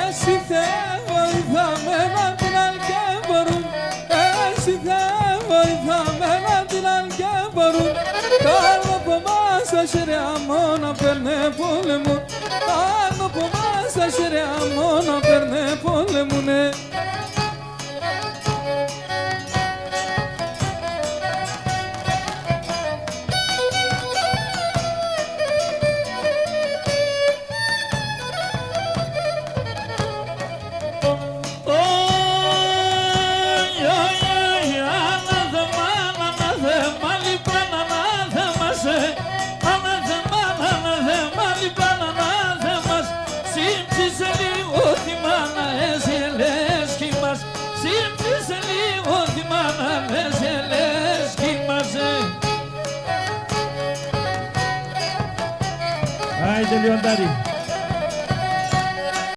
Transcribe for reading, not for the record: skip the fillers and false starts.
εσύ θε βοηθαμένα την αλκεμπορούν, εσύ θε βοηθαμένα την αλκεμπορούν. Κάνω από μας τα χέρια μόνο παίρνε πόλεμο, κάνω από μας τα χέρια μόνο παίρνε πόλεμουνε. Haide, Leondari!